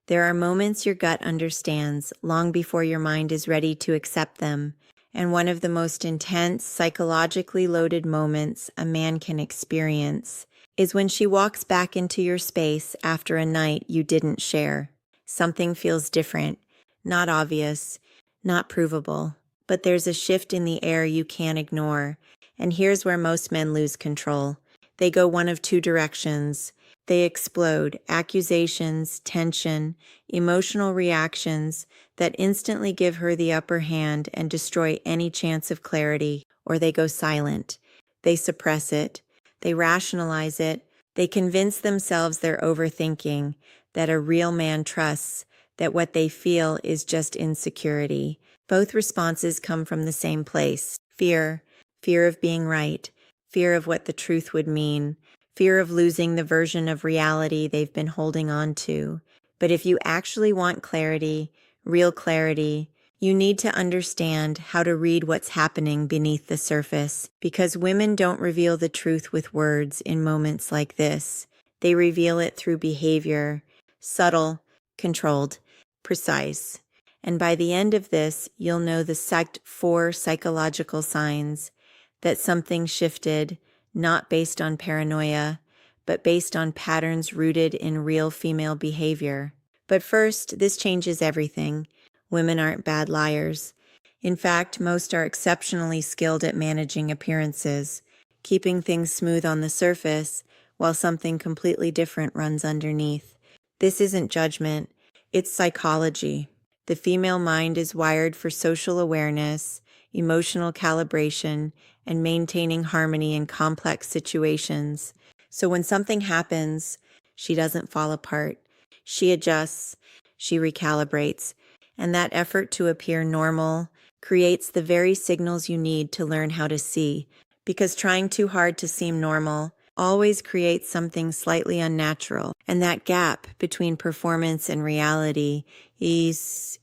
There are moments your gut understands long before your mind is ready to accept them, and one of the most intense, psychologically loaded moments a man can experience is when she walks back into your space after a night you didn't share. Something feels different, not obvious, not provable, but there's a shift in the air you can't ignore, and here's where most men lose control. They go one of two directions. They explode, accusations, tension, emotional reactions that instantly give her the upper hand and destroy any chance of clarity, or they go silent. They suppress it. They rationalize it. They convince themselves they're overthinking, that a real man trusts, that what they feel is just insecurity. Both responses come from the same place: fear, fear of being right, fear of what the truth would mean, fear of losing the version of reality they've been holding on to. But if you actually want clarity, real clarity, you need to understand how to read what's happening beneath the surface, because women don't reveal the truth with words in moments like this. They reveal it through behavior, subtle, controlled, precise. And by the end of this, you'll know the 4 psychological signs that something shifted, not based on paranoia, but based on patterns rooted in real female behavior. But first, this changes everything. Women aren't bad liars. In fact, most are exceptionally skilled at managing appearances, keeping things smooth on the surface while something completely different runs underneath. This isn't judgment, it's psychology. The female mind is wired for social awareness, emotional calibration, and maintaining harmony in complex situations. So when something happens, she doesn't fall apart. She adjusts, she recalibrates, and that effort to appear normal creates the very signals you need to learn how to see, because trying too hard to seem normal always creates something slightly unnatural, and that gap between performance and reality is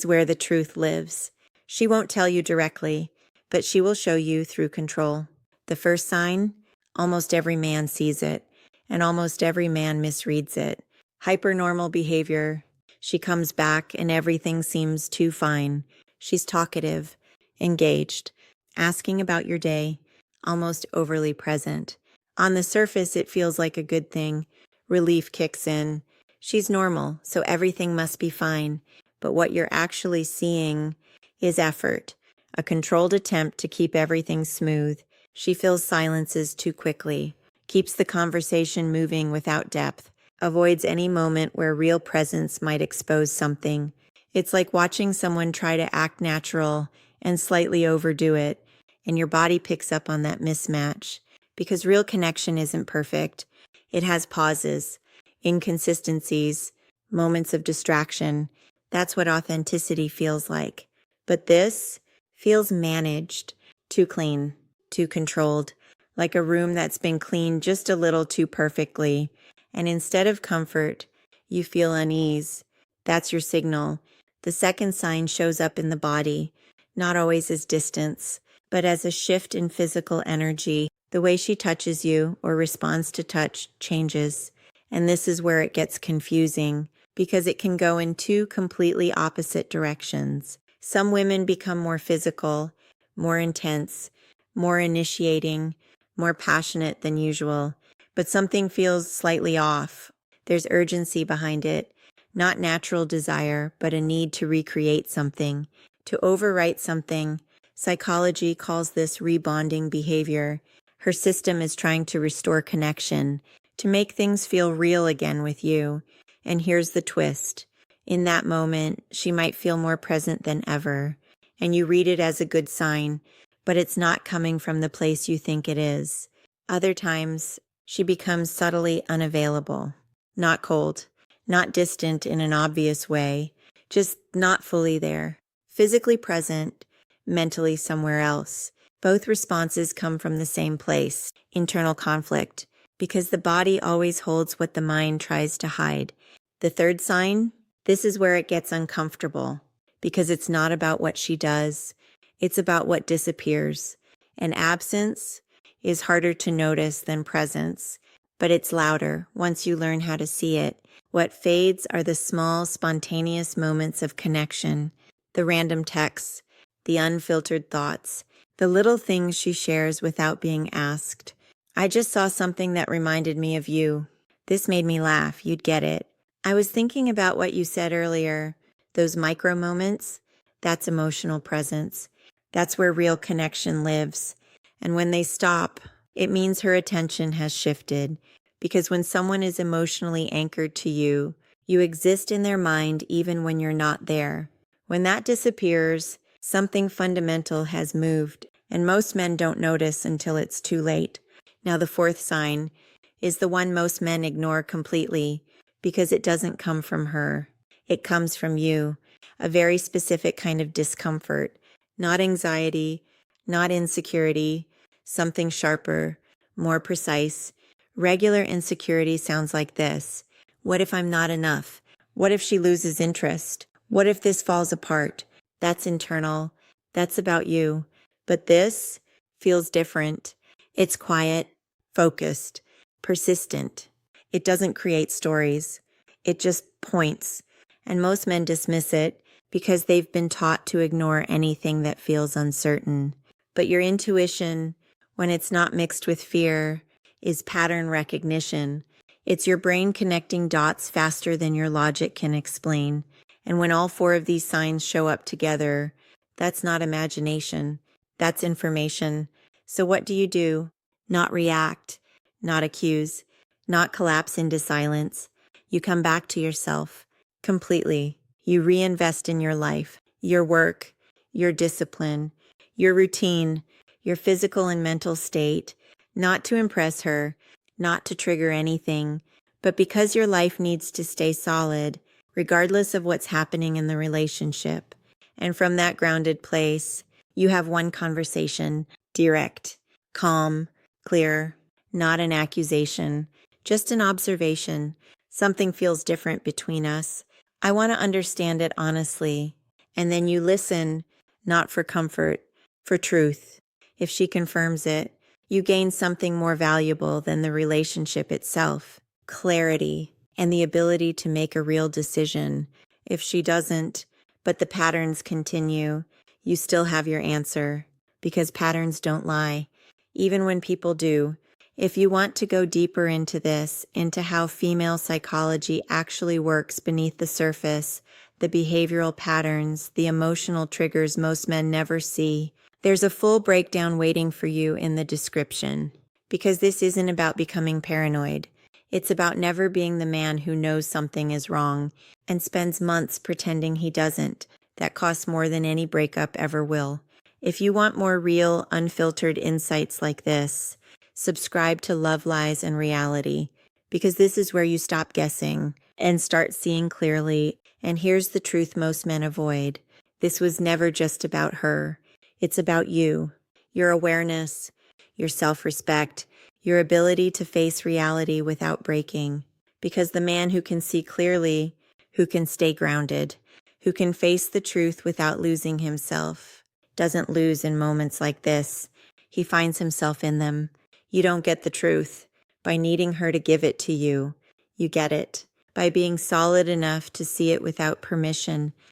where the truth lives. She won't tell you directly, but she will show you through control. The first sign: almost every man sees it, and almost every man misreads it. Hypernormal behavior. She comes back and everything seems too fine. She's talkative, engaged, asking about your day, almost overly present. On the surface, it feels like a good thing. Relief kicks in. She's normal, so everything must be fine. But what you're actually seeing is effort, a controlled attempt to keep everything smooth. She fills silences too quickly, keeps the conversation moving without depth, avoids any moment where real presence might expose something. It's like watching someone try to act natural and slightly overdo it, and your body picks up on that mismatch. Because real connection isn't perfect. It has pauses, inconsistencies, moments of distraction. That's what authenticity feels like. But this feels managed, too clean, too controlled, like a room that's been cleaned just a little too perfectly. And instead of comfort, you feel unease. That's your signal. The second sign shows up in the body, not always as distance, but as a shift in physical energy. The way she touches you or responds to touch changes. And this is where it gets confusing, because it can go in 2 completely opposite directions. Some women become more physical, more intense, more initiating, more passionate than usual, but something feels slightly off. There's urgency behind it, not natural desire, but a need to recreate something, to overwrite something. Psychology calls this rebonding behavior. Her system is trying to restore connection, to make things feel real again with you. And here's the twist. In that moment, she might feel more present than ever, and you read it as a good sign, but it's not coming from the place you think it is. Other times, she becomes subtly unavailable, not cold, not distant in an obvious way, just not fully there, physically present, mentally somewhere else. Both responses come from the same place, internal conflict, because the body always holds what the mind tries to hide. The third sign: this is where it gets uncomfortable, because it's not about what she does, it's about what disappears. And absence is harder to notice than presence, but it's louder once you learn how to see it. What fades are the small, spontaneous moments of connection, the random texts, the unfiltered thoughts, the little things she shares without being asked. I just saw something that reminded me of you. This made me laugh. You'd get it. I was thinking about what you said earlier. Those micro moments, that's emotional presence. That's where real connection lives. And when they stop, it means her attention has shifted. Because when someone is emotionally anchored to you, you exist in their mind even when you're not there. When that disappears, something fundamental has moved, and most men don't notice until it's too late. Now, the fourth sign is the one most men ignore completely because it doesn't come from her. It comes from you, a very specific kind of discomfort, not anxiety, not insecurity, something sharper, more precise. Regular insecurity sounds like this. What if I'm not enough? What if she loses interest? What if this falls apart? That's internal. That's about you. But this feels different. It's quiet, focused, persistent. It doesn't create stories. It just points. And most men dismiss it because they've been taught to ignore anything that feels uncertain. But your intuition, when it's not mixed with fear, is pattern recognition. It's your brain connecting dots faster than your logic can explain. And when all four of these signs show up together, that's not imagination. That's information. So what do? Not react, not accuse, not collapse into silence. You come back to yourself completely. You reinvest in your life, your work, your discipline, your routine, your physical and mental state, not to impress her, not to trigger anything, but because your life needs to stay solid, regardless of what's happening in the relationship. And from that grounded place, you have one conversation, direct, calm, clear, not an accusation, just an observation. Something feels different between us. I want to understand it honestly. And then you listen, not for comfort, for truth. If she confirms it, you gain something more valuable than the relationship itself, clarity, and the ability to make a real decision. If she doesn't, but the patterns continue, you still have your answer, because patterns don't lie, even when people do. If you want to go deeper into this, into how female psychology actually works beneath the surface, the behavioral patterns, the emotional triggers most men never see, there's a full breakdown waiting for you in the description. Because this isn't about becoming paranoid. It's about never being the man who knows something is wrong and spends months pretending he doesn't. That costs more than any breakup ever will. If you want more real, unfiltered insights like this, subscribe to Love, Lies, and Reality, because this is where you stop guessing and start seeing clearly. And here's the truth most men avoid. This was never just about her. It's about you, your awareness, your self-respect, your ability to face reality without breaking. Because the man who can see clearly, who can stay grounded, who can face the truth without losing himself, doesn't lose in moments like this. He finds himself in them. You don't get the truth by needing her to give it to you. You get it by being solid enough to see it without permission,